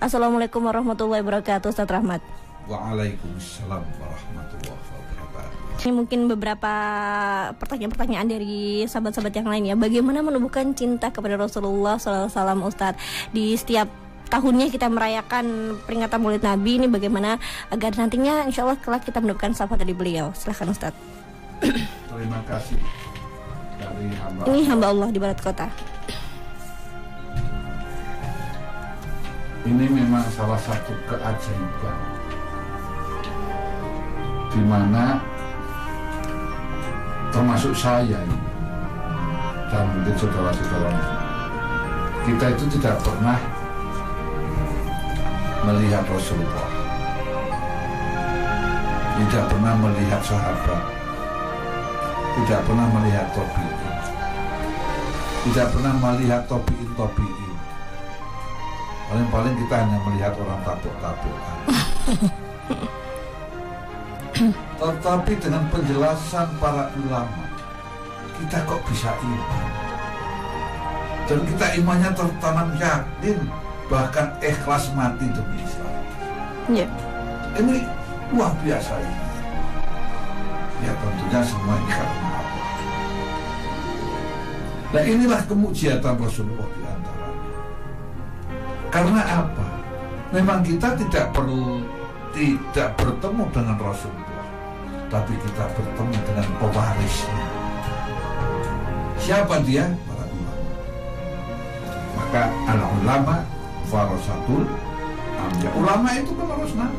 Assalamualaikum warahmatullahi wabarakatuh, Ustaz Rahmat. Waalaikumsalam warahmatullahi wabarakatuh. Ini mungkin beberapa pertanyaan-pertanyaan dari sahabat-sahabat yang lain ya. Bagaimana menumbuhkan cinta kepada Rasulullah SAW, Ustaz? Di setiap tahunnya kita merayakan peringatan Maulid Nabi ini, bagaimana agar nantinya insya Allah kelak kita menumbuhkan syafaat dari beliau? Silahkan Ustaz. Terima kasih dari hamba. Ini hamba Allah di Barat Kota. Ini memang salah satu keajaiban di mana termasuk saya ini, dan mungkin saudara-saudara, kita itu tidak pernah melihat Rasulullah, tidak pernah melihat sahabat, tidak pernah melihat tabi'in, tidak pernah melihat tabi'in. Paling-paling kita hanya melihat orang tabuk-tabukan. Tetapi dengan penjelasan para ulama, kita kok bisa iman. Dan kita imannya tertanam yakin, bahkan ikhlas mati demi Islam. Ya. Ini luar biasa ini. Ya tentunya semua ini karena apa? Nah inilah kemujiatan Rasulullah di antaranya. Karena apa? Memang kita tidak bertemu dengan Rasulullah, tapi kita bertemu dengan pewarisnya. Siapa dia? Para ulama. Maka al-ulama warasatul anbiya. Ulama itu penerus Nabi.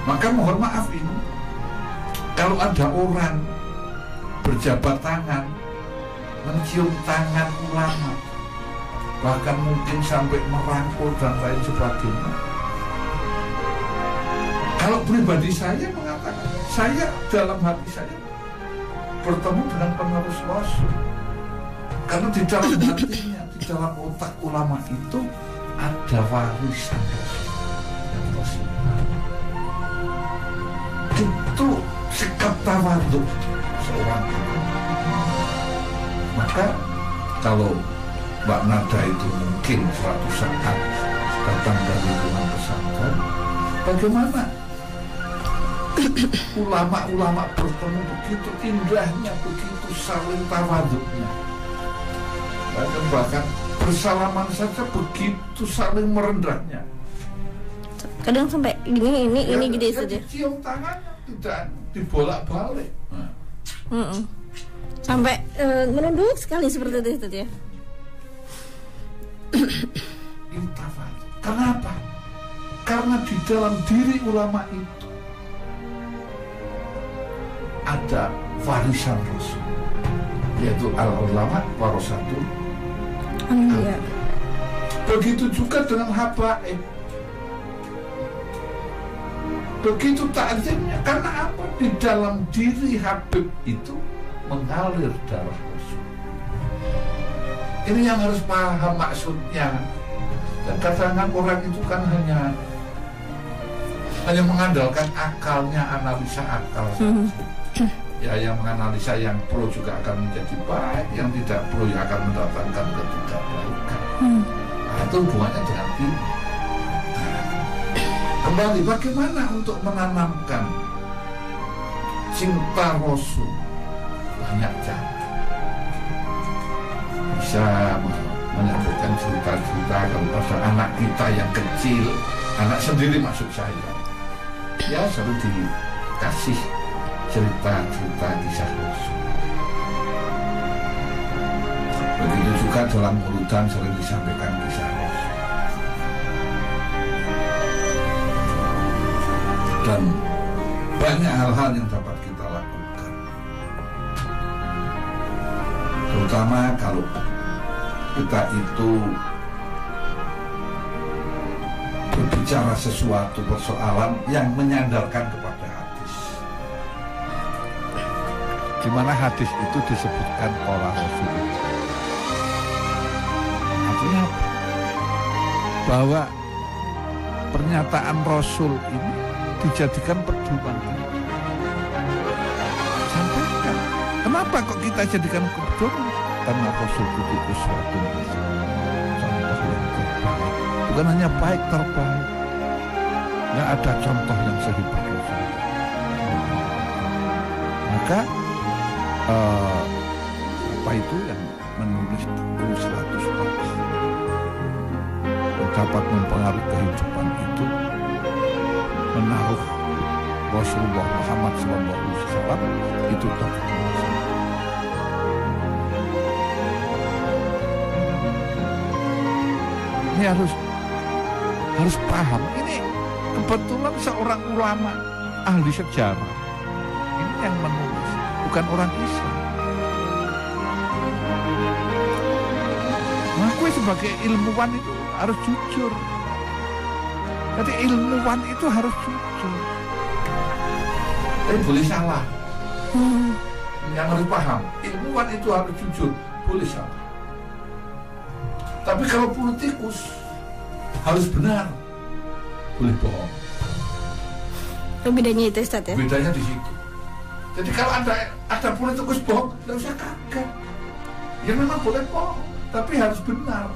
Maka mohon maaf ini, kalau ada orang berjabat tangan, mencium tangan ulama, bahkan mungkin sampai merangkul dan lain sebagainya. Kalau pribadi saya mengatakan, saya dalam hati saya bertemu dengan penerus Rasul. Karena di dalam hatinya, di dalam otak ulama itu ada warisan Rasul. Itu sikap tawadhu seorang ulama. Maka kalau Mbak Nada itu mungkin suatu saat datang dari lingkungan pesantren, bagaimana ulama-ulama bertemu begitu indahnya, begitu saling tawadhunya, bahkan bersalaman saja begitu saling merendahnya. Kadang sampai ini gede saja. Cium tangannya tidak dibolak-balik. Sampai menunduk sekali seperti itu ya. Kenapa? Karena di dalam diri ulama itu ada warisan Rasul, yaitu al-ulama warasatul anbiya. Begitu juga dengan habaib. Begitu takzimnya. Karena apa? Di dalam diri Habib itu mengalir darah Rasul. Ini yang harus paham maksudnya. Dan kadang-kadang orang itu kan hanya mengandalkan akalnya, analisa akal saja. Ya, yang menganalisa yang pro juga akan menjadi baik, yang tidak pro ya akan mendatangkan ketidakbaikan. Nah, itu hubungannya dengan ini. Kembali, bagaimana untuk menanamkan cinta Rasul? Banyak cara. Bisa menyampaikan cerita-cerita kepada anak kita yang kecil, anak sendiri maksud saya. Ya, selalu dikasih cerita-cerita kisah Rasul. Begitu juga dalam urutan sering disampaikan kisah Rasul. Dan banyak hal-hal yang dapat kita lakukan, terutama kalau kita itu berbicara sesuatu persoalan yang menyandarkan kepada hadis, di mana hadis itu disebutkan qala Rasulullah. Artinya apa? Bahwa pernyataan Rasul ini dijadikan pedoman. Sampaikan. Kenapa kok kita jadikan pedoman? Karena Rasul itu uswatun hasanah, contoh yang terbaik. bukan hanya baik, terbaik. Nggak ada contoh yang sehebat Rasulullah. Maka apa itu yang menulis buku 100 bab dapat mempengaruhi kehidupan itu, menaruh Rasulullah Muhammad SAW itu tokoh. Ini harus paham. Ini kebetulan seorang ulama ahli sejarah ini yang menulis, bukan orang Islam. Nah, gue sebagai ilmuwan itu harus jujur. Jadi ilmuwan itu harus jujur. Tapi boleh salah. Yang harus paham, ilmuwan itu harus jujur, boleh salah. Tapi kalau politikus harus benar, boleh bohong. Bedanya itu Ustaz ya? Bedanya di situ. Jadi kalau ada politikus bohong, nggak usah kaget. Ya memang boleh bohong, tapi harus benar.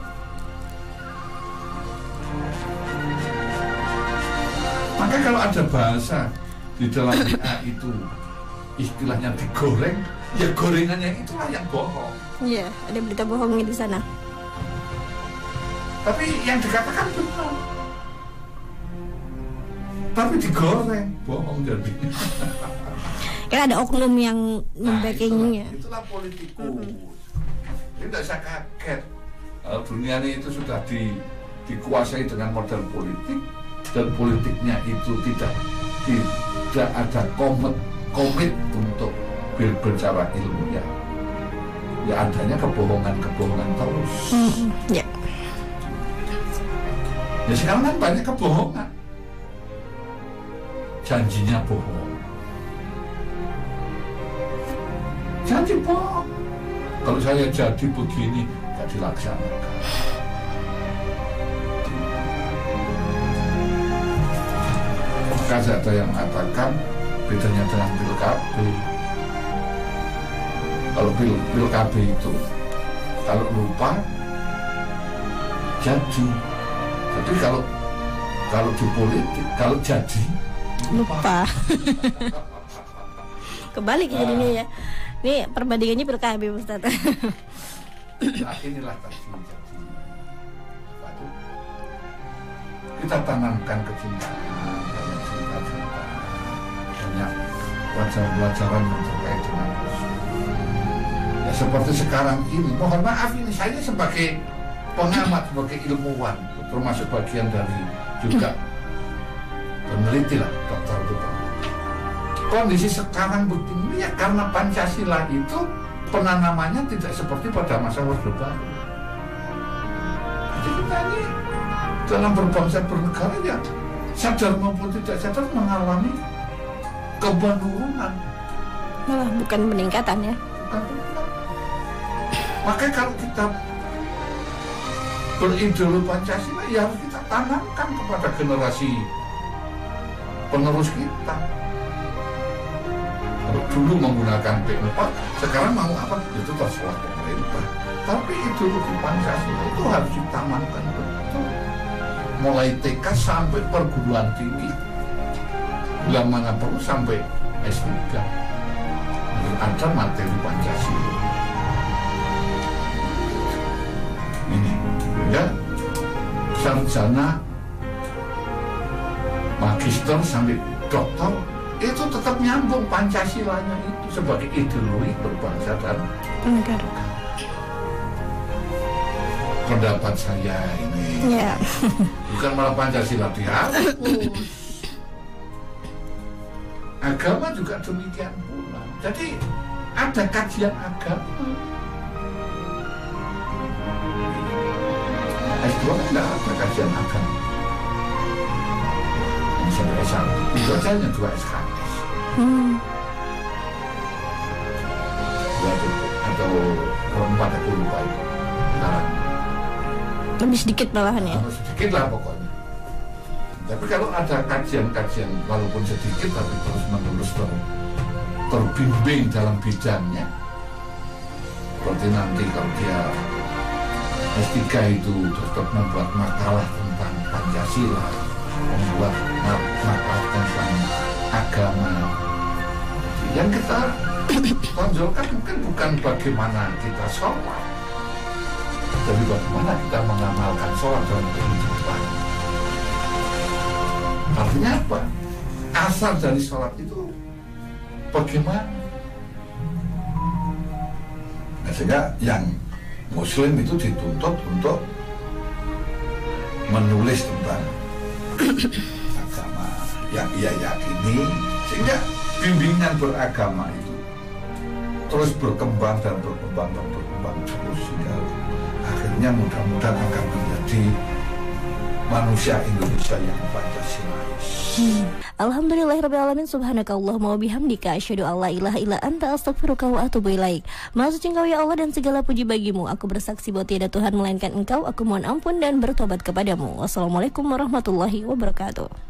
Maka kalau ada bahasa di dalam WA itu istilahnya digoreng, ya gorengannya itulah yang bohong. Iya, ada berita bohongnya di sana. Tapi yang dikatakan benar. Tapi digoreng, bohong jadi. Kan ada oknum yang membacking-nya. Itulah politikus. Tidak usah kaget. Dunia ini itu sudah dikuasai dengan model politik, dan politiknya itu tidak ada komit untuk berbicara ilmiah. Ya adanya kebohongan terus. Ya. Ya sekarang kan banyak kebohongan. Janjinya bohong. Janji bohong. Kalau saya jadi begini, gak dilaksanakan. Maka ada yang mengatakan bedanya dengan pil KB. Kalau pil KB itu, kalau lupa, jadi. Jadi kalau di politik, kalau jadi lupa. Kebalik jadinya ya. Ini perbandingannya pil KB Ustaz. Nah inilah tadi kita tanamkan kecintaan, banyak cinta-cinta, banyak pelajaran-pelajaran yang terkait dengan Rasul. Ya seperti sekarang ini, mohon maaf ini saya sebagai pengamat, sebagai ilmuwan, termasuk bagian dari juga peneliti lah, dokter juga. Kondisi sekarang begini ya karena Pancasila itu penanamannya tidak seperti pada masa Orde Baru. Jadi kita ini dalam berbangsa bernegara ya sadar maupun tidak sadar mengalami kepenurunan. Malah bukan peningkatan ya. Makanya kalau kita berideologi Pancasila ya harus kita tanamkan kepada generasi penerus kita. Kalau dulu menggunakan P4, sekarang mau apa? Itu terserah pemerintah. Tapi ideologi Pancasila itu harus ditanamkan betul. Mulai TK sampai perguruan tinggi, bila mana perlu sampai S3. Ada materi Pancasila. Ini, ya, sarjana, magister sampai doktor itu tetap nyambung Pancasilanya itu sebagai ideologi berbangsa dan negara. Pendapat saya ini bukan malah Pancasila dihapus. Agama juga demikian pula. Jadi ada kajian agama. S2 kan tidak ada kajian agama. Yang sampai S1 itu aja hanya 2 SKS. Atau 4 aku lupa itu. Sekarang lebih sedikit malahan ya. Sedikit lah pokoknya. Tapi kalau ada kajian-kajian walaupun sedikit tapi terus menerus terbimbing dalam bidangnya, berarti nanti kalau dia S3 itu tetap membuat makalah tentang Pancasila, membuat map tentang agama. Jadi yang kita tonjolkan mungkin bukan bagaimana kita sholat, tapi bagaimana kita mengamalkan sholat dalam kehidupan. Artinya apa? Asal dari sholat itu bagaimana? Nah, sehingga yang Muslim itu dituntut untuk menulis tentang agama yang ia yakini, sehingga bimbingan beragama itu terus berkembang dan berkembang dan berkembang terus, sehingga akhirnya mudah-mudahan akan menjadi manusia Indonesia yang Pancasilais. Alhamdulillahirrabbilalamin. Subhanakallahumma wa bihamdika asyhadu an la ilaha illa anta astaghfiruka wa atubu ilaik. Maha suci Engkau ya Allah dan segala puji bagimu. Aku bersaksi bahwa tiada Tuhan melainkan Engkau. Aku mohon ampun dan bertobat kepadamu. Wassalamualaikum warahmatullahi wabarakatuh.